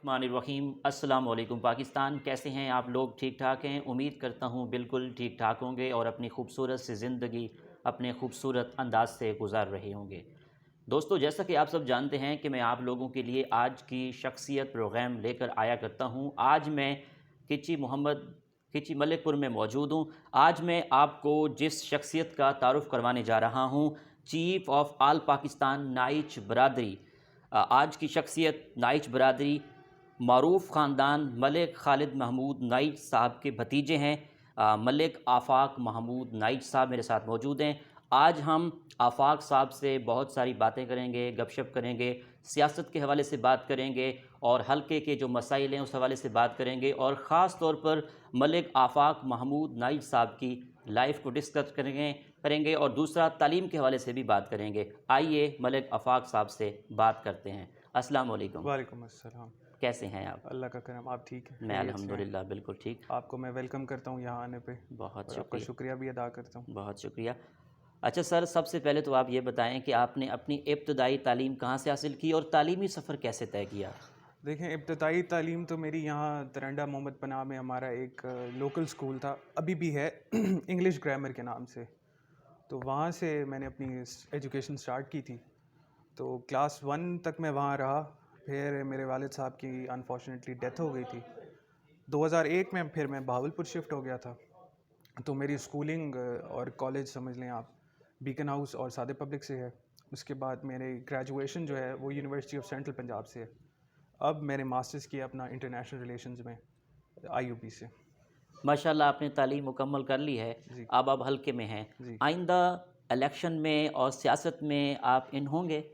बिस्मिल्लाहिर्रहमानिर्रहीम। अस्सलाम वालेकुम पाकिस्तान। कैसे हैं आप लोग? ठीक ठाक हैं? उम्मीद करता हूँ बिल्कुल ठीक ठाक होंगे और अपनी खूबसूरत सी ज़िंदगी अपने खूबसूरत अंदाज से गुजार रहे होंगे। दोस्तों, जैसा कि आप सब जानते हैं कि मैं आप लोगों के लिए आज की शख्सियत प्रोग्राम लेकर आया करता हूँ। आज मैं किची मलिकपुर में मौजूद हूँ। आज मैं आपको जिस शख्सियत का तारुफ़ करवाने जा रहा हूँ, चीफ़ ऑफ आल पाकिस्तान नाइच बरादरी। आज की शख्सियत नाइच बरादरी मरूफ़ ख़ानदान मलिक खालिद महमूद नाइच साहब के भतीजे हैं। मलिक आफ़ाक महमूद नाइच साहब मेरे साथ मौजूद हैं। आज हम आफ़ाक साहब से बहुत सारी बातें करेंगे, गपशप करेंगे, सियासत के हवाले से बात करेंगे और हल्के के जो मसाइल हैं उस हवाले से बात करेंगे और ख़ास तौर पर मलिक आफ़ाक महमूद नाइच साहब की लाइफ को डिस्कस करेंगे और दूसरा तालीम के हवाले से भी बात करेंगे। आइए मलिक आफ़ाक साहब से बात करते हैं। अस्सलाम वालेकुम। वालेकुम अस्सलाम। कैसे हैं आप? अल्लाह का करम, आप ठीक हैं? मैं खैरियत से हैं? अल्हम्दुलिल्लाह बिल्कुल ठीक। आपको मैं वेलकम करता हूँ यहाँ आने पे बहुत और आपका शुक्रिया, शुक्रिया भी अदा करता हूँ। बहुत शुक्रिया। अच्छा सर, सबसे पहले तो आप ये बताएं कि आपने अपनी इब्तदाई तालीम कहाँ से हासिल की और तालीमी सफ़र कैसे तय किया? देखें, इब्तदाई तालीम तो मेरी यहाँ तरंडा मोहम्मद पनाह में हमारा एक लोकल स्कूल था, अभी भी है इंग्लिश ग्रामर के नाम से। तो वहाँ से मैंने अपनी एजुकेशन स्टार्ट की थी। तो क्लास 1 तक मैं वहाँ रहा। फिर मेरे वालिद साहब की अनफॉर्चुनेटली डेथ हो गई थी। 2001 में फिर मैं बहावलपुर शिफ्ट हो गया था। तो मेरी स्कूलिंग और कॉलेज समझ लें आप, बीकन हाउस और सादे पब्लिक से है। उसके बाद मेरी ग्रेजुएशन जो है वो यूनिवर्सिटी ऑफ सेंट्रल पंजाब से है। अब मैंने मास्टर्स किया अपना इंटरनेशनल रिलेशंस में आईयूपी से। माशाल्लाह आपने तालीम मुकम्मल कर ली है, जी अब हल्के में हैं। जी। आइंदा इलेक्शन में और सियासत में आप इन होंगे?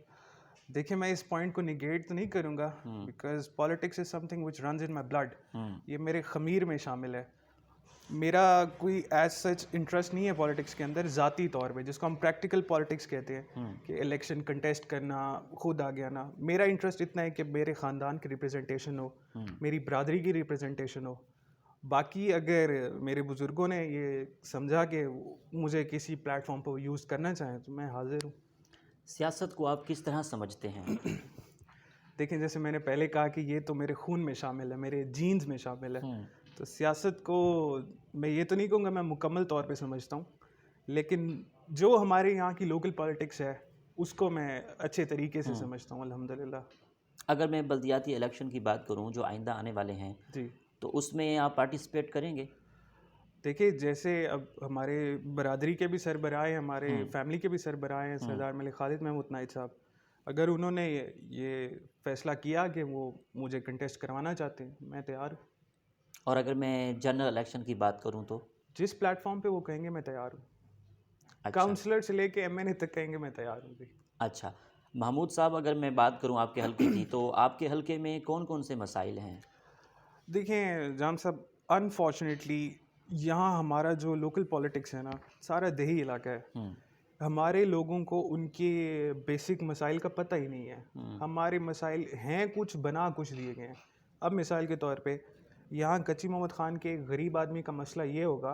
देखिए, मैं इस पॉइंट को निगेट तो नहीं करूँगा, because politics is something which runs in my blood. हुँ, ये मेरे ख़मीर में शामिल है। मेरा कोई एज सच इंटरेस्ट नहीं है पॉलिटिक्स के अंदर, ज़ाती तौर पे जिसको हम प्रैक्टिकल पॉलिटिक्स कहते हैं कि इलेक्शन कंटेस्ट करना, खुद आगे आना। मेरा इंटरेस्ट इतना है कि मेरे ख़ानदान की रिप्रेजेंटेशन हो, मेरी बरादरी की रिप्रेजेंटेशन हो। बाकी अगर मेरे बुज़ुर्गों ने ये समझा कि मुझे किसी प्लेटफॉर्म पर यूज़ करना चाहें तो मैं हाज़िर हूँ। सियासत को आप किस तरह समझते हैं? देखिए, जैसे मैंने पहले कहा कि ये तो मेरे खून में शामिल है, मेरे जीन्स में शामिल है। हुँ, तो सियासत को मैं ये तो नहीं कहूँगा मैं मुकम्मल तौर पे समझता हूँ, लेकिन जो हमारे यहाँ की लोकल पॉलिटिक्स है उसको मैं अच्छे तरीके से हुँ। समझता हूँ अल्हम्दुलिल्लाह। अगर मैं बल्दियाती इलेक्शन की बात करूँ जो आइंदा आने वाले हैं, जी। तो उसमें आप पार्टिसिपेट करेंगे? देखिए, जैसे अब हमारे बरादरी के भी सरबराह हैं, हमारे हुँ, फैमिली के भी सरबराह हैं, हुँ। सरदार मलिक खालिद महमूद नाइच साहब। अगर उन्होंने ये फ़ैसला किया कि वो मुझे कंटेस्ट करवाना चाहते हैं, मैं तैयार हूँ। और अगर मैं जनरल इलेक्शन की बात करूँ तो? जिस प्लेटफॉर्म पे वो कहेंगे मैं तैयार हूँ। अच्छा, काउंसलर से लेके एमएनए तक कहेंगे मैं तैयार हूँ जी। अच्छा। महमूद साहब, अगर मैं बात करूँ आपके हलके की, तो आपके हलके में कौन-कौन से मसाइल हैं? देखिए जाम साहब, अनफॉर्चुनेटली यहाँ हमारा जो लोकल पॉलिटिक्स है ना, सारा देही इलाका है। हुँ, हमारे लोगों को उनके बेसिक मसाइल का पता ही नहीं है। हुँ, हमारे मसाइल हैं कुछ, बना कुछ दिए गए हैं। अब मिसाल के तौर पे यहाँ कच्ची मोहम्मद ख़ान के एक गरीब आदमी का मसला ये होगा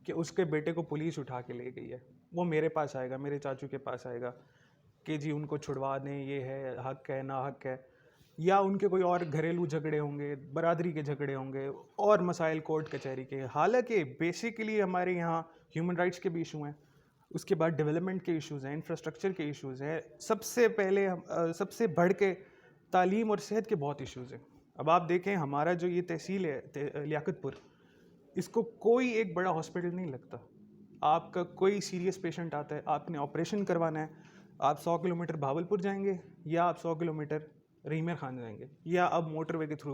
कि उसके बेटे को पुलिस उठा के ले गई है। वो मेरे पास आएगा, मेरे चाचू के पास आएगा कि जी उनको छुड़वा दें, ये है, हक है, ना हक है। या उनके कोई और घरेलू झगड़े होंगे, बरादरी के झगड़े होंगे और मसाइल कोर्ट कचहरी के। हालांकि बेसिकली हमारे यहाँ ह्यूमन राइट्स के भी इशू हैं, उसके बाद डेवलपमेंट के इश्यूज़ हैं, इंफ्रास्ट्रक्चर के इश्यूज़ हैं, सबसे पहले सबसे बढ़ के तालीम और सेहत के बहुत इश्यूज़ हैं। अब आप देखें हमारा जो ये तहसील है लियाकतपुर, इसको कोई एक बड़ा हॉस्पिटल नहीं लगता। आपका कोई सीरियस पेशेंट आता है, आपने ऑपरेशन करवाना है, आप 100 किलोमीटर भावलपुर जाएंगे या आप 100 किलोमीटर रहीमर खान जाएंगे या अब मोटरवे के थ्रू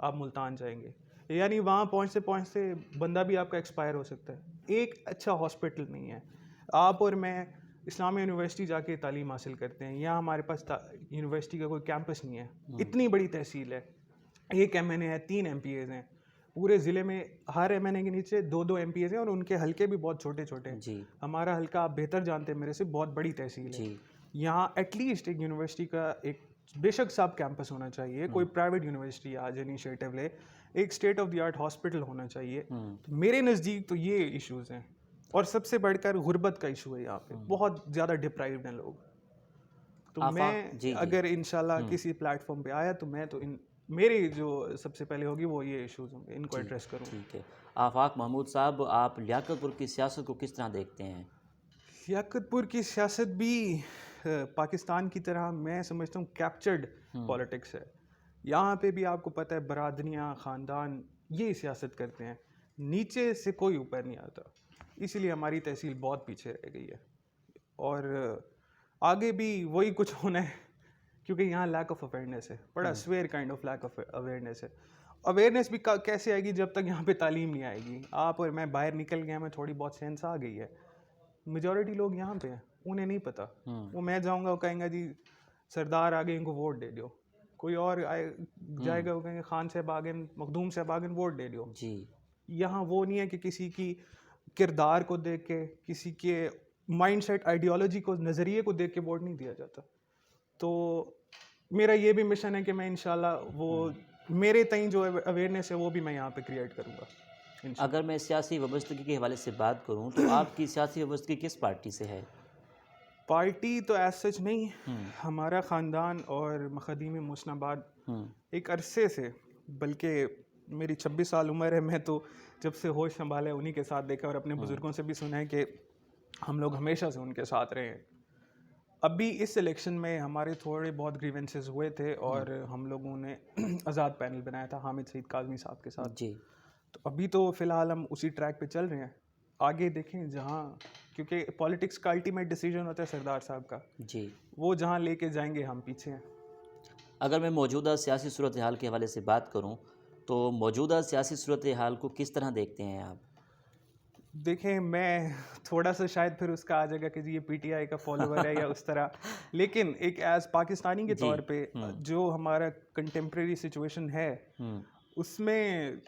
आप मुल्तान जाएंगे। यानी वहाँ पहुँचते बंदा भी आपका एक्सपायर हो सकता है। एक अच्छा हॉस्पिटल नहीं है। आप और मैं इस्लामिया यूनिवर्सिटी जाके तालीम हासिल करते हैं, यहाँ हमारे पास यूनिवर्सिटी का कोई कैंपस नहीं है। इतनी बड़ी तहसील है, एक एमएनए है, 3 एमपीएज हैं पूरे ज़िले में। हर एमएनए के नीचे 2-2 एमपीएज हैं और उनके हलके भी बहुत छोटे-छोटे हैं। जी, हमारा हलका आप बेहतर जानते हैं मेरे से, बहुत बड़ी तहसील है। जी। यहाँ एटलीस्ट एक यूनिवर्सिटी का एक बेशक साहब कैंपस होना चाहिए, कोई प्राइवेट यूनिवर्सिटी आज इनिशिएटिव ले, एक state of the art hospital होना चाहिए। हुँ, तो मेरे नज़दीक तो ये इश्यूज़ हैं और सबसे बढ़कर गुर्बत का इशू है यहाँ पे, बहुत ज़्यादा डिप्राइव्ड हैं लोग। तो आफ़ाक़ मैं जी, जी। अगर इंशाल्लाह हुँ, किसी प्लेटफॉर्म पे आया तो मैं तो इन मेरी जो सबसे पहले होगी वो ये इश्यूज होंगे, इनको जी, एड्रेस करूँ। ठीक है। आफाक महमूद साहब, आप लियाकतपुर की सियासत को किस तरह देखते हैं? लियाकतपुर की सियासत भी पाकिस्तान की तरह मैं समझता हूँ कैप्चर्ड पॉलिटिक्स है। यहाँ पे भी आपको पता है बरादरियाँ, ख़ानदान ये सियासत करते हैं, नीचे से कोई ऊपर नहीं आता। इसीलिए हमारी तहसील बहुत पीछे रह गई है और आगे भी वही कुछ होना है, क्योंकि यहाँ लैक ऑफ अवेयरनेस है, बड़ा स्वेयर kind of lack of awareness है। अवेयरनेस भी कैसे आएगी जब तक यहाँ पे तालीम नहीं आएगी। आप और मैं बाहर निकल गया, मैं थोड़ी बहुत सेंस आ गई है, मेजॉरिटी लोग यहाँ पे हैं, उन्हें नहीं पता। वो मैं जाऊँगा वो कहेंगे जी सरदार आ गए इनको वोट दे दो, कोई और आए जाएगा वो कहेंगे खान साहब आ गए, मखदूम साहब आ गए वोट दे दो। जी। यहाँ वो नहीं है कि किसी की किरदार को देख के, किसी के माइंडसेट आइडियोलॉजी को, नज़रिए को देख के वोट नहीं दिया जाता। तो मेरा ये भी मिशन है कि मैं इंशाल्लाह वो मेरे तई जो अवेयरनेस है वो भी मैं यहाँ पे क्रिएट करूँगा। अगर मैं सियासी वाबस्तगी के हवाले से बात करूं तो आपकी सियासी वाबस्तगी किस पार्टी से है? पार्टी तो एज सच नहीं, हमारा ख़ानदान और मखदूम मुस्नाबाद एक अरसे से, बल्कि मेरी 26 साल उम्र है, मैं तो जब से होश संभाले उन्हीं के साथ देखा और अपने बुज़ुर्गों से भी सुना है कि हम लोग हमेशा से उनके साथ रहे हैं। अभी इस इलेक्शन में हमारे थोड़े बहुत ग्रीवेंसेस हुए थे और हम लोगों ने आज़ाद पैनल बनाया था हामिद सईद काज़मी साहब के साथ। जी। तो अभी तो फ़िलहाल हम उसी ट्रैक पे चल रहे हैं, आगे देखें जहाँ, क्योंकि पॉलिटिक्स का अल्टीमेट डिसीजन होता है सरदार साहब का, जी। वो जहाँ लेके जाएंगे हम पीछे हैं। अगर मैं मौजूदा सियासी सूरत हाल के हवाले से बात करूं तो मौजूदा सियासी सूरत हाल को किस तरह देखते हैं आप? देखें, मैं थोड़ा सा शायद फिर उसका आ जाएगा कि जी ये पीटीआई का फॉलोवर है या उस तरह, लेकिन एक एज पाकिस्तानी के जी। तौर पे जो हमारा कंटेम्प्रेरी सिचुएशन है उसमें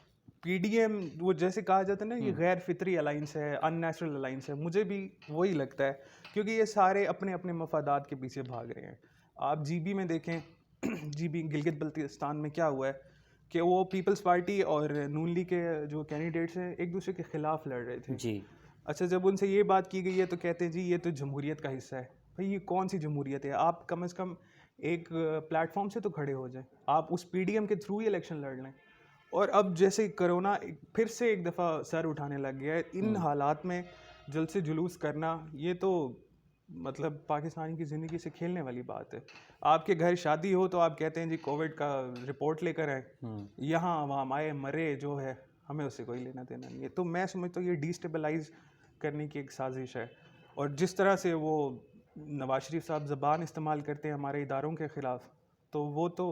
पीडीएम, वो जैसे कहा जाता है ना ये गैर फितरी अलाइंस है, अननेचुरल अलाइंस है, मुझे भी वही लगता है, क्योंकि ये सारे अपने अपने मफादात के पीछे भाग रहे हैं। आप जीबी में देखें, जीबी गिलगित बल्तिस्तान में क्या हुआ है कि वो पीपल्स पार्टी और नून लीग के जो कैंडिडेट्स हैं एक दूसरे के खिलाफ लड़ रहे थे। जी। अच्छा, जब उनसे ये बात की गई है तो कहते हैं जी ये तो जमहूरियत का हिस्सा है। भाई ये कौन सी जमहूरियत है? आप कम से कम एक प्लेटफॉर्म से तो खड़े हो जाएं, आप उस पीडीएम के थ्रू ही इलेक्शन लड़ लें। और अब जैसे कोरोना फिर से एक दफ़ा सर उठाने लग गया है, इन हालात में जल्द से जुलूस करना, ये तो मतलब पाकिस्तानी की ज़िंदगी से खेलने वाली बात है। आपके घर शादी हो तो आप कहते हैं जी कोविड का रिपोर्ट लेकर आए, यहाँ वहाँ आए मरे जो है, हमें उससे कोई लेना देना नहीं है। तो मैं समझता हूँ ये डिस्टेबलाइज करने की एक साजिश है। और जिस तरह से वो नवाज शरीफ साहब ज़बान इस्तेमाल करते हैं हमारे इदारों के ख़िलाफ़, तो वो तो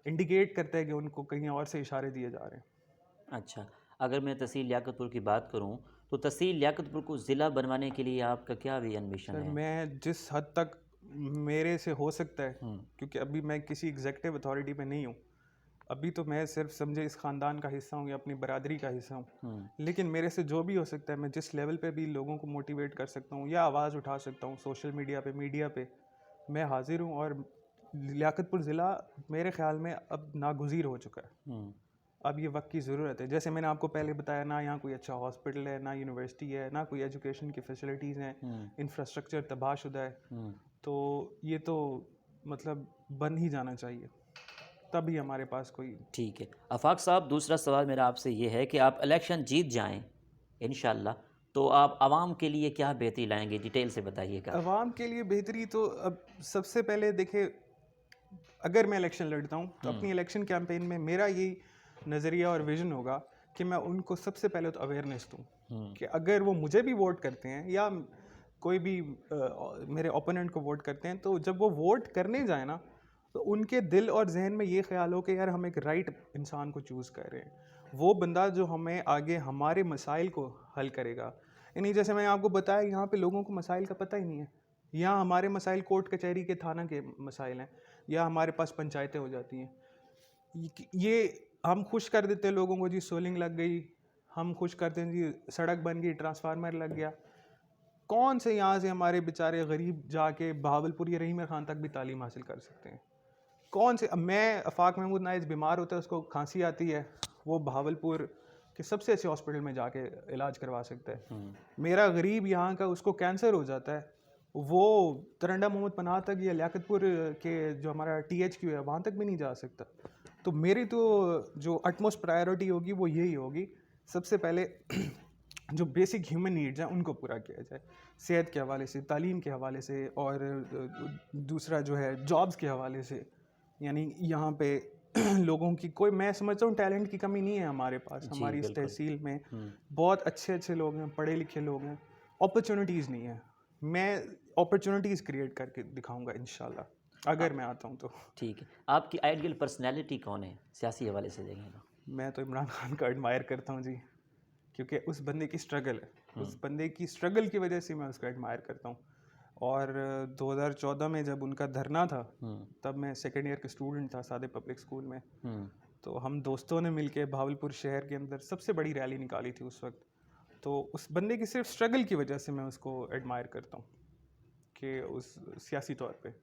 इंडिकेट करता है कि उनको कहीं और से इशारे दिए जा रहे हैं। अच्छा, अगर मैं तहसील लियाकतपुर की बात करूं तो तहसील लियाकतपुर को ज़िला बनवाने के लिए आपका क्या विजन मिशन सर है? मैं जिस हद तक मेरे से हो सकता है, क्योंकि अभी मैं किसी एग्जेक्टिव अथॉरिटी में नहीं हूँ, अभी तो मैं सिर्फ समझे इस ख़ानदान का हिस्सा हूँ या अपनी बरादरी का हिस्सा हूँ, लेकिन मेरे से जो भी हो सकता है, मैं जिस लेवल पे भी लोगों को मोटिवेट कर सकता हूँ या आवाज़ उठा सकता हूँ सोशल मीडिया पे मैं हाजिर हूँ। और लियाकतपुर ज़िला मेरे ख्याल में अब नागुज़ीर हो चुका है, अब ये वक्त की ज़रूरत है। जैसे मैंने आपको पहले बताया, ना यहाँ कोई अच्छा हॉस्पिटल है, ना यूनिवर्सिटी है, ना कोई एजुकेशन की फैसिलिटीज़ हैं, इंफ्रास्ट्रक्चर तबाहशुदा है। तो ये तो मतलब बन ही जाना चाहिए, तभी हमारे पास कोई। ठीक है। आफाक साहब, दूसरा सवाल मेरा आपसे ये है कि आप इलेक्शन जीत जाएं इंशाल्लाह, तो आप आवाम के लिए क्या बेहतरी लाएंगे? डिटेल से बताइएगा। आवाम के लिए बेहतरी तो अब सबसे पहले देखे, अगर मैं इलेक्शन लड़ता हूँ तो अपनी इलेक्शन कैंपेन में मेरा यही नज़रिया और विजन होगा कि मैं उनको सबसे पहले तो अवेयरनेस दूँ कि अगर वो मुझे भी वोट करते हैं या कोई भी मेरे ओपोनेंट को वोट करते हैं, तो जब वो वोट करने जाए ना, तो उनके दिल और जहन में ये ख्याल हो कि यार हम एक राइट इंसान को चूज़ कर रहे हैं, वो बंदा जो हमें आगे हमारे मसाइल को हल करेगा। यानी जैसे मैंने आपको बताया, यहाँ पे लोगों को मसाइल का पता ही नहीं है। यहाँ हमारे मसाइल कोर्ट कचहरी के थाना के मसाइल हैं, या हमारे पास पंचायतें हो जाती हैं। ये हम खुश कर देते हैं लोगों को, जी सोलिंग लग गई, हम खुश करते हैं जी सड़क बन गई, ट्रांसफार्मर लग गया। कौन से यहाँ से हमारे बेचारे गरीब जाके बहावलपुर या रहीम खान तक भी तालीम हासिल कर सकते हैं? कौन से? मैं आफाक महमूद नाइज बीमार होता है, उसको खांसी आती है, वो बहावलपुर के सबसे अच्छे हॉस्पिटल में जाके इलाज करवा सकता है। मेरा गरीब यहाँ का, उसको कैंसर हो जाता है, वो तरंडा मोहम्मद पनाह तक या लियाकतपुर के जो हमारा THQ है वहाँ तक भी नहीं जा सकता। तो मेरी तो जो अटमोस्ट प्रायोरिटी होगी वो यही होगी, सबसे पहले जो बेसिक ह्यूमन नीड्स हैं उनको पूरा किया जाए, सेहत के हवाले से, तालीम के हवाले से, और दूसरा जो है जॉब्स के हवाले से। यानी यहाँ पे लोगों की कोई, मैं समझता हूँ टैलेंट की कमी नहीं है हमारे पास, जी, हमारी इस बिल्कुल। तहसील में हुँ, बहुत अच्छे अच्छे लोग हैं, पढ़े लिखे लोग हैं, अपॉर्चुनिटीज़ नहीं है। मैं अपॉर्चुनिटीज़ क्रिएट करके दिखाऊंगा इंशाल्लाह, अ, अगर मैं आता हूँ तो। ठीक है। आपकी आइडियल पर्सनैलिटी कौन है? सियासी हवाले से देखें तो? मैं तो इमरान खान को एडमायर करता हूँ जी, क्योंकि उस बंदे की स्ट्रगल है, हुँ, उस बंदे की स्ट्रगल की वजह से मैं उसको एडमायर करता हूँ। और 2014 में जब उनका धरना था, हुँ, तब मैं सेकेंड ईयर का स्टूडेंट था सादे पब्लिक स्कूल में। हुँ। तो हम दोस्तों ने मिलके भावलपुर शहर के अंदर सबसे बड़ी रैली निकाली थी उस वक्त। तो उस बंदे की सिर्फ स्ट्रगल की वजह से मैं उसको एडमायर करता हूँ, कि उस सियासी तौर पे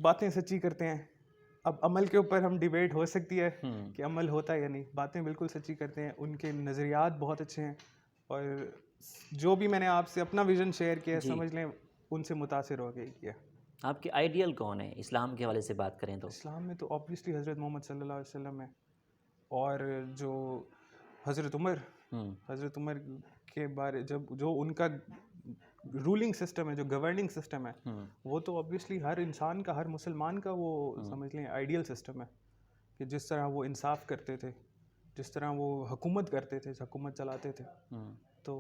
बातें सच्ची करते हैं। अब अमल के ऊपर हम डिबेट हो सकती है हुँ, कि अमल होता है या नहीं, बातें बिल्कुल सच्ची करते हैं, उनके नज़रियात बहुत अच्छे हैं। और जो भी मैंने आपसे अपना विज़न शेयर किया है, जी। समझ लें उनसे मुतासिर हो गई किया। आपके आइडियल कौन है? इस्लाम के हवाले से बात करें तो? इस्लाम में तो ऑब्वियसली हज़रत मोहम्मद सल्लल्लाहु अलैहि वसल्लम है। और जो हज़रत उमर, हुँ, हज़रत उमर के बारे, जब जो उनका रूलिंग सिस्टम है, जो गवर्निंग सिस्टम है, हुँ, वो तो ऑब्वियसली हर इंसान का, हर मुसलमान का वो हुँ, समझ लें आइडियल सिस्टम है। कि जिस तरह वो इंसाफ करते थे, जिस तरह वो हुकूमत करते थे, हुकूमत चलाते थे। हुँ। तो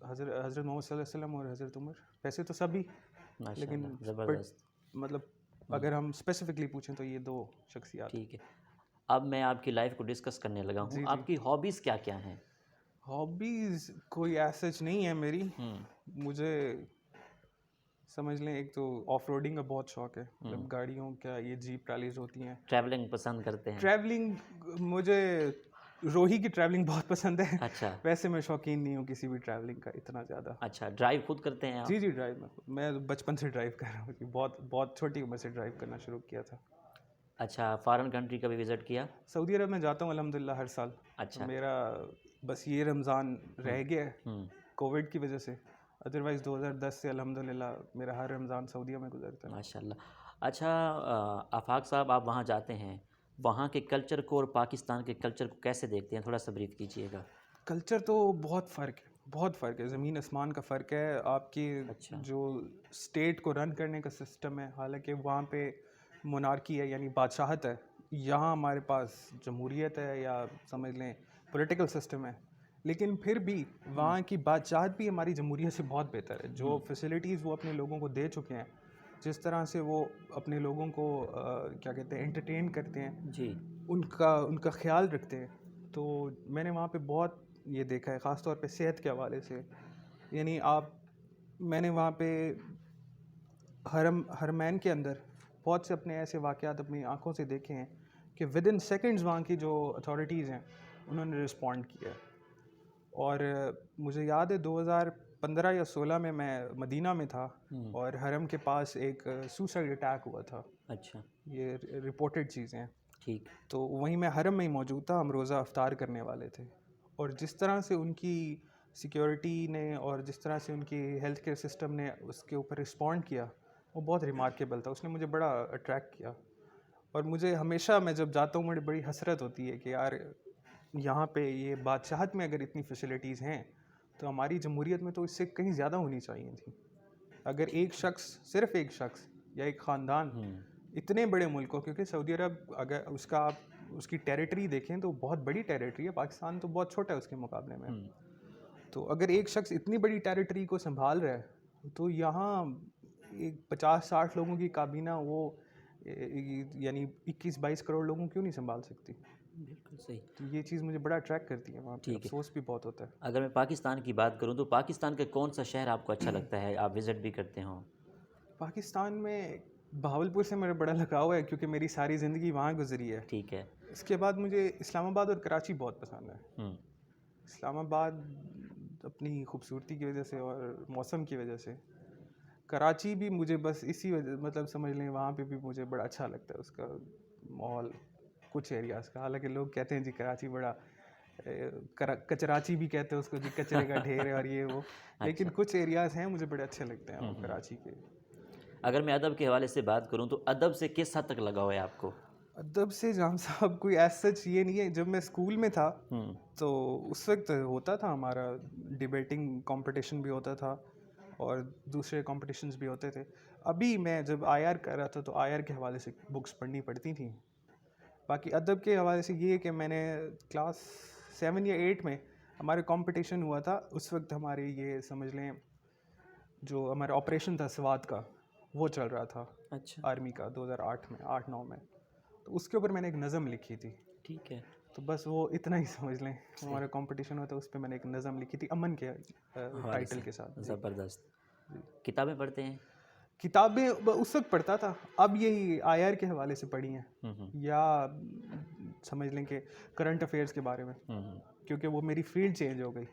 हज़रत मोहम्मद सल्लल्लाहु अलैहि वसल्लम और हज़रत उमर, वैसे तो सभी, लेकिन माशाल्लाह, बट ज़बरदस्त। मतलब हुँ, अगर हम स्पेसिफिकली पूछें तो ये दो शख्सियात हैं। ठीक है। अब मैं आपकी लाइफ़ को डिस्कस करने लगा हूँ। जी जी। आपकी हॉबीज़ क्या-क्या हैं? हॉबीज़ कोई एज सच नहीं है मेरी। हुँ, मुझे समझ लें एक तो ऑफ रोडिंग का बहुत शौक है, मतलब हुँ। गाड़ियों का, ये जीप रैलीज होती हैं। ट्रैवलिंग पसंद करते हैं? ट्रैवलिंग, मुझे रोही की ट्रैवलिंग बहुत पसंद है। अच्छा, वैसे मैं शौकीन नहीं हूँ किसी भी ट्रैवलिंग का इतना ज़्यादा। अच्छा, ड्राइव खुद करते हैं जी आप? जी, ड्राइव मैं बचपन से ड्राइव कर रहा हूँ जी, बहुत बहुत छोटी उम्र से ड्राइव करना शुरू किया था। अच्छा, फ़ॉरेन कंट्री कभी विज़िट किया? सऊदी अरब में जाता हूँ अल्हम्दुलिल्लाह हर साल। तो अच्छा, मेरा बस ये रमज़ान हुँ, रह गया है हुँ, कोविड की वजह से, अदरवाइज़ 2010 से अल्हम्दुलिल्लाह मेरा हर रमज़ान सऊदीया में गुजरता है। माशाल्लाह। अच्छा आफ़ाक साहब आप वहाँ जाते हैं, वहाँ के कल्चर को और पाकिस्तान के कल्चर को कैसे देखते हैं? थोड़ा-सा ब्रीफ़ कीजिएगा। कल्चर तो बहुत फ़र्क है, बहुत फ़र्क है, ज़मीन आसमान का फ़र्क है। आपकी अच्छा, जो स्टेट को रन करने का सिस्टम है, हालांकि वहाँ पे मोनार्की है यानी बादशाहत है, यहाँ हमारे पास जमहूरियत है, या समझ लें पॉलिटिकल सिस्टम है। लेकिन फिर भी हुँ, वहाँ की बादशाहत भी हमारी जमहूरियत से बहुत बेहतर है। जो हुँ, फैसिलिटीज़ वो अपने लोगों को दे चुके हैं, जिस तरह से वो अपने लोगों को क्या कहते हैं, एंटरटेन करते हैं, जी, उनका उनका ख्याल रखते हैं। तो मैंने वहाँ पे बहुत ये देखा है, ख़ास तौर पे सेहत के हवाले से। यानी आप, मैंने वहाँ पे हरमैन के अंदर बहुत से अपने ऐसे वाक़यात अपनी आँखों से देखे हैं कि विद इन सेकेंड्स वहाँ की जो अथॉरिटीज़ हैं उन्होंने रिस्पॉन्ड किया है। और मुझे याद है 2015 या 16 में मैं मदीना में था, हुँ, और हरम के पास एक सुसाइड अटैक हुआ था। अच्छा, ये रिपोर्टेड चीज़ें हैं। ठीक। तो वहीं मैं हरम में ही मौजूद था, हम रोज़ा अफ्तार करने वाले थे। और जिस तरह से उनकी सिक्योरिटी ने और जिस तरह से उनकी हेल्थ केयर सिस्टम ने उसके ऊपर रिस्पॉन्ड किया, वो बहुत रिमार्केबल था, उसने मुझे बड़ा अट्रैक्ट किया। और मुझे हमेशा, मैं जब जाता हूँ मुझे बड़ी हसरत होती है कि यार यहाँ पे ये बादशाहत में अगर इतनी फैसिलिटीज़ हैं, तो हमारी जमहूरियत में तो इससे कहीं ज़्यादा होनी चाहिए थी। अगर एक शख्स, सिर्फ एक शख्स या एक ख़ानदान हुँ, इतने बड़े मुल्क को, क्योंकि सऊदी अरब अगर उसका आप उसकी टेरिटरी देखें तो बहुत बड़ी टेरिटरी है, पाकिस्तान तो बहुत छोटा है उसके मुकाबले में। हुँ, तो अगर एक शख्स इतनी बड़ी टेरिटरी को संभाल रहा है, तो यहाँ एक 50-60 लोगों की काबीना वो यानी 21-22 करोड़ लोगों क्यों नहीं संभाल सकती। बिल्कुल सही, तो ये चीज़ मुझे बड़ा अट्रैक्ट करती है, वहाँ पे ठीक है। अफसोस भी बहुत होता है। अगर मैं पाकिस्तान की बात करूँ तो पाकिस्तान का कौन-सा शहर आपको अच्छा लगता है, आप विज़िट भी करते हों? पाकिस्तान में बहावलपुर से मेरा बड़ा लगाव है, क्योंकि मेरी सारी ज़िंदगी वहाँ गुजरी है। ठीक है। इसके बाद मुझे इस्लामाबाद और कराची बहुत पसंद है। हुँ, इस्लामाबाद अपनी खूबसूरती की वजह से और मौसम की वजह से। कराची भी मुझे बस इसी वजह, मतलब समझ लें वहाँ पे भी मुझे बड़ा अच्छा लगता है उसका माहौल, कुछ एरियाज़ का। हालांकि लोग कहते हैं जी कराची बड़ा कचराची भी कहते हैं उसको जी, कचरे का ढेर है और ये वो। लेकिन अच्छा। कुछ एरियाज़ हैं मुझे बड़े अच्छे लगते हैं हुँ, वो हुँ। कराची के। अगर मैं अदब के हवाले से बात करूँ तो अदब से किस हद तक लगाव है आपको? अदब से जाम साहब कोई एज सच ये नहीं है। जब मैं स्कूल में था तो उस वक्त होता था हमारा डिबेटिंग कंपटीशन भी होता था और दूसरे कॉम्पिटिशन्स भी होते थे। अभी मैं जब आईआर कर रहा था तो आईआर के हवाले से बुक्स पढ़नी पड़ती थी। बाकी अदब के हवाले से ये है कि मैंने क्लास 7 या 8 में हमारे कंपटीशन हुआ था। उस वक्त हमारे ये समझ लें जो हमारा ऑपरेशन था स्वात का वो चल रहा था। अच्छा, आर्मी का 2008 में 8-9 में। तो उसके ऊपर मैंने एक नज़म लिखी थी। ठीक है। तो बस वो इतना ही समझ लें। सही। हमारा कंपटीशन हुआ था उस पे मैंने एक नज़म लिखी थी अमन के हवाले टाइटल से के साथ। जी ज़बरदस्त। जी। किताबें पढ़ते हैं? किताबें उस वक्त पढ़ता था। अब यही आईआर के हवाले से पढ़ी हैं हम्म, या समझ लें कि करंट अफेयर्स के बारे में, हम्म। क्योंकि वो मेरी फील्ड चेंज हो गई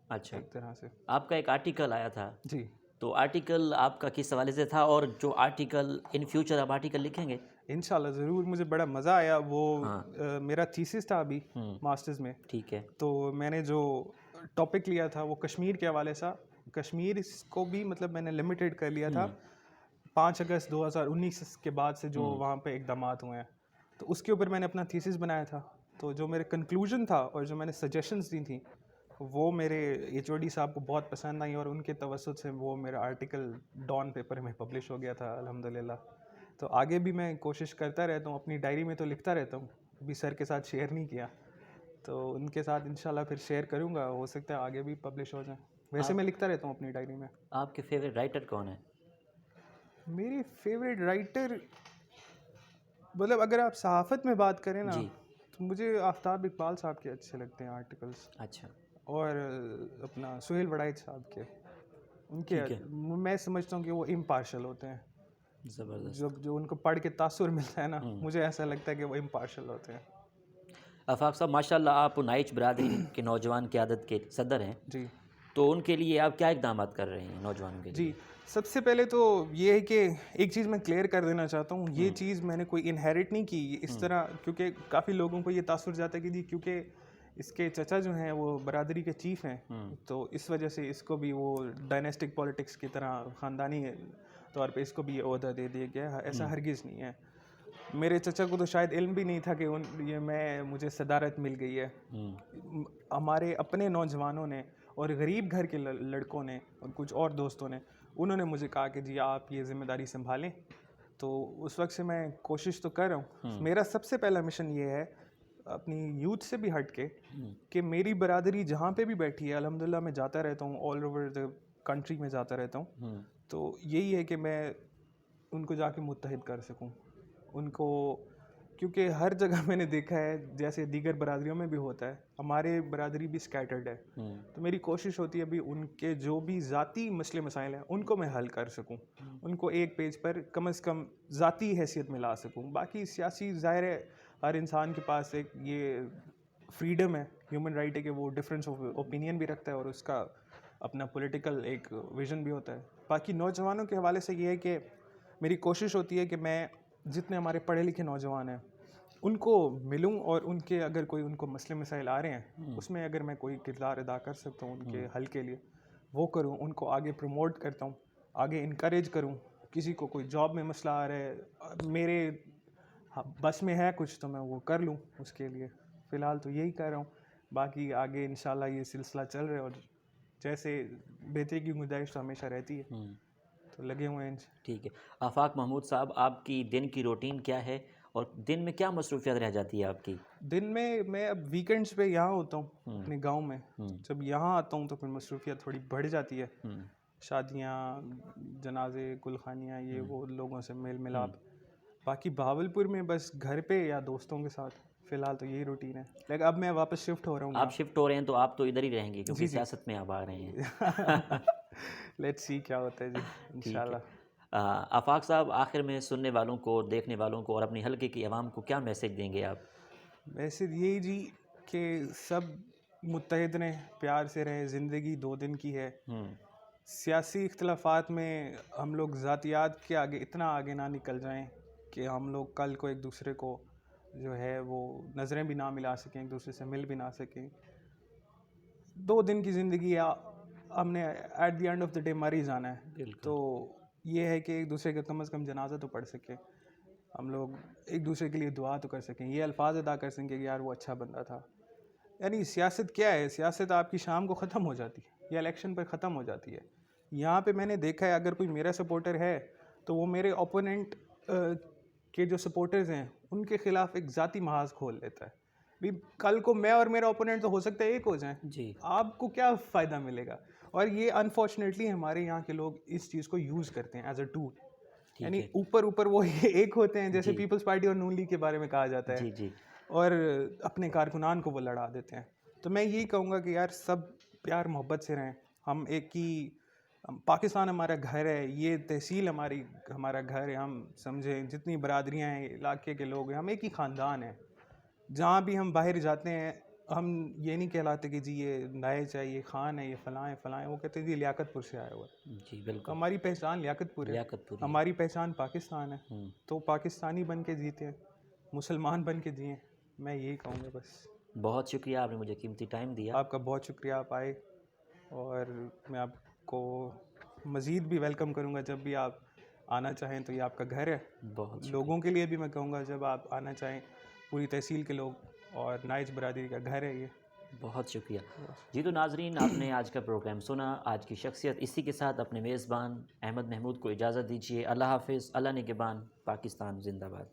अच्छा, एक तरह से। आपका एक आर्टिकल आया था, जी तो आर्टिकल आपका किस हवाले से था, और जो आर्टिकल इन फ्यूचर आप आर्टिकल लिखेंगे? इंशाल्लाह ज़रूर। मुझे बड़ा मज़ा आया वो। हाँ। मेरा थीसिस था अभी हम्म, मास्टर्स में। ठीक है। तो मैंने जो टॉपिक लिया था वो कश्मीर के हवाले से। कश्मीर को भी मतलब मैंने लिमिटेड कर लिया था 5 अगस्त 2019 के बाद से जो वहाँ पे इक़दामात हुए हैं। तो उसके ऊपर मैंने अपना थीसिस बनाया था। तो जो मेरे कंक्लूजन था और जो मैंने सजेशंस दी थी वो मेरे एचओडी साहब को बहुत पसंद आई और उनके तवसुत से वो मेरा आर्टिकल डॉन पेपर में पब्लिश हो गया था अल्हम्दुलिल्लाह। तो आगे भी मैं कोशिश करता रहता हूँ, अपनी डायरी में तो लिखता रहता हूँ। अभी सर के साथ शेयर नहीं किया, तो उनके साथ इंशाल्लाह फिर शेयर करूँगा। हो सकता है आगे भी पब्लिश हो जाए। वैसे मैं लिखता रहता हूँ अपनी डायरी में। आपके फेवरेट राइटर कौन है? मेरी फेवरेट राइटर मतलब अगर आप सहाफ़त में बात करें ना जी। तो मुझे आफ्ताब इकबाल साहब के अच्छे लगते हैं आर्टिकल्स। अच्छा, और अपना सुहेल वड़ाइच साहब के, उनके ठीक है। मैं समझता हूँ कि वो इम्पार्शल होते हैं। ज़बरदस्त। जब जो उनको पढ़ के तासुर मिलता है ना, मुझे ऐसा लगता है कि वो इम्पार्शल होते हैं। आफाक साहब, माशाल्लाह आप नाइच बरादरी के नौजवान क़यादत के सदर हैं, जी तो उनके लिए आप क्या इक़दामात कर रहे हैं नौजवानों के जी। लिए? सबसे पहले तो ये है कि एक चीज़ मैं क्लियर कर देना चाहता हूँ, ये चीज़ मैंने कोई इनहेरिट नहीं की इस तरह, क्योंकि काफ़ी लोगों को ये तासुर जाता है कि जी क्योंकि इसके चचा जो हैं वो बरादरी के चीफ़ हैं, तो इस वजह से इसको भी वो डायनेस्टिक पॉलिटिक्स की तरह ख़ानदानी तौर पे इसको भी ये ओहदा दे दिया गया है। ऐसा हरगिज़ नहीं है। मेरे चचा को तो शायद इल्म भी नहीं था कि मुझे सदारत मिल गई है। हमारे अपने नौजवानों ने और गरीब घर के लड़कों ने और कुछ और दोस्तों ने, उन्होंने मुझे कहा कि जी आप ये ज़िम्मेदारी संभालें। तो उस वक्त से मैं कोशिश तो कर रहा हूँ। मेरा सबसे पहला मिशन ये है अपनी यूथ से भी हट के कि मेरी बरादरी जहाँ पे भी बैठी है, अल्हम्दुलिल्लाह मैं जाता रहता हूँ, ऑल ओवर द कंट्री में जाता रहता हूँ। तो यही है कि मैं उनको जाके मुत्तहिद कर सकूं उनको, क्योंकि हर जगह मैंने देखा है जैसे दीगर बरादरियों में भी होता है, हमारे बरादरी भी स्कैटर्ड है। तो मेरी कोशिश होती है अभी उनके जो भी ज़ाती मसले मसाइल हैं उनको मैं हल कर सकूं, उनको एक पेज पर कम से कम ज़ाती हैसियत में ला सकूं। बाकी सियासी ज़ाहिर है हर इंसान के पास एक ये फ्रीडम है, ह्यूमन राइट है कि वो डिफरेंस ऑफ ओपिनियन भी रखता है और उसका अपना पॉलिटिकल एक विजन भी होता है। बाकी नौजवानों के हवाले से ये है कि मेरी कोशिश होती है कि मैं जितने हमारे पढ़े लिखे नौजवान हैं उनको मिलूं और उनके अगर कोई उनको मसले मसाइल आ रहे हैं उसमें अगर मैं कोई किरदार अदा कर सकता हूं उनके हल के लिए वो करूं, उनको आगे प्रमोट करता हूं, आगे इनकरेज करूं। किसी को कोई जॉब में मसला आ रहा है, मेरे बस में है कुछ तो मैं वो कर लूं उसके लिए। फ़िलहाल तो यही कर रहा हूँ। बाकी आगे इंशाल्लाह ये सिलसिला चल रहा है और जैसे बेहतरी की गुंजाइश तो हमेशा रहती है, तो लगे हुए हैं। ठीक है। आफाक महमूद साहब, आपकी दिन की रूटीन क्या है और दिन में क्या मसरूफियत रह जाती है आपकी? दिन में मैं अब वीकेंड्स पे यहाँ होता हूँ अपने गांव में। जब यहाँ आता हूँ तो फिर मसरूफियत थोड़ी बढ़ जाती है। शादियाँ, जनाजे, कुलखानियाँ, ये वो लोगों से मेल मिलाप। बाकी बहावलपुर में बस घर पे या दोस्तों के साथ। फ़िलहाल तो यही रूटीन है, लेकिन अब मैं वापस शिफ्ट हो रहा हूँ आप यहाँ। शिफ्ट हो रहे हैं तो आप तो इधर ही रहेंगे क्योंकि जी जी। सियासत में आप आ रहे हैं। लेट्स सी क्या होता है जी, ठीक है। इंशाल्लाह। आफाक साहब, आखिर में सुनने वालों को, देखने वालों को और अपनी हल्के की आवाम को क्या मैसेज देंगे आप? वैसे यही जी कि सब मुत्तहिद रहें, प्यार से रहें, ज़िंदगी 2 दिन की है। सियासी इख्तिलाफ़ात में हम लोग ज़ातियात के आगे इतना आगे ना निकल जाएं कि हम लोग कल को एक दूसरे को जो है वो नज़रें भी ना मिला सकें, एक दूसरे से मिल भी ना सकें। 2 दिन की ज़िंदगी है, हमने at the end of the day मर ही जाना है। बिल्कुल। तो ये है कि एक दूसरे का कम से कम जनाजा तो पढ़ सके। हम लोग एक दूसरे के लिए दुआ तो कर सकें, ये अल्फाज अदा कर सकें कि यार वो अच्छा बंदा था। यानी सियासत क्या है? सियासत आपकी शाम को ख़त्म हो जाती है या इलेक्शन पर ख़त्म हो जाती है। यहाँ पे मैंने देखा है, अगर कोई मेरा सपोर्टर है तो वो मेरे ओपोनेंट के जो सपोर्टर्स हैं उनके ख़िलाफ़ एक ज़ाती महाज खोल लेता है। भी कल को मैं और मेरा ओपोनेंट तो हो सकता है एक हो जाएं, जी आपको क्या फ़ायदा मिलेगा? और ये अनफॉर्चुनेटली हमारे यहाँ के लोग इस चीज़ को यूज़ करते हैं एज अ टूल। ठीक यानी है। ऊपर ऊपर वो एक होते हैं, जैसे जी पीपल्स पार्टी और नून लीग के बारे में कहा जाता है, जी जी और अपने कारकुनान को वो लड़ा देते हैं। तो मैं यही कहूँगा कि यार सब प्यार मोहब्बत से रहें। हम एक ही पाकिस्तान हमारा घर है, ये तहसील हमारा घर है। हम समझें जितनी बरादरियाँ हैं, इलाके के लोग हैं, हम एक ही ख़ानदान है। जहाँ भी हम बाहर जाते हैं, हम ये नहीं कहलाते कि जी ये नायच है, ये खान है, ये फ़लाँ है फ़लाँ है। वो कहते हैं जी लियाकतपुर से आया हुआ है। जी तो बिल्कुल। हमारी पहचान लियाकतपुर है, लियाकतपुरी है। हमारी पहचान पाकिस्तान है। हम्म, तो पाकिस्तानी बन के जीते हैं, मुसलमान बन के जिएँ, मैं यही कहूँगा बस। बहुत शुक्रिया, आपने मुझे कीमती टाइम दिया। आपका बहुत शुक्रिया, आप आए, और मैं आपको मज़ीद भी वेलकम करूँगा जब भी आप आना चाहें। तो ये आपका घर है। बहुत शुक्रिया। लोगों के लिए भी मैं कहूँगा जब आप आना चाहें, पूरी तहसील के लोग और नाइच बरादरी का घर है ये। बहुत शुक्रिया। जी तो नाज़रीन, आपने आज का प्रोग्राम सुना, आज की शख्सियत। इसी के साथ अपने मेज़बान अहमद महमूद को इजाज़त दीजिए। अल्लाह हाफ़िज़, अल्लाह निगहबान, पाकिस्तान ज़िंदाबाद।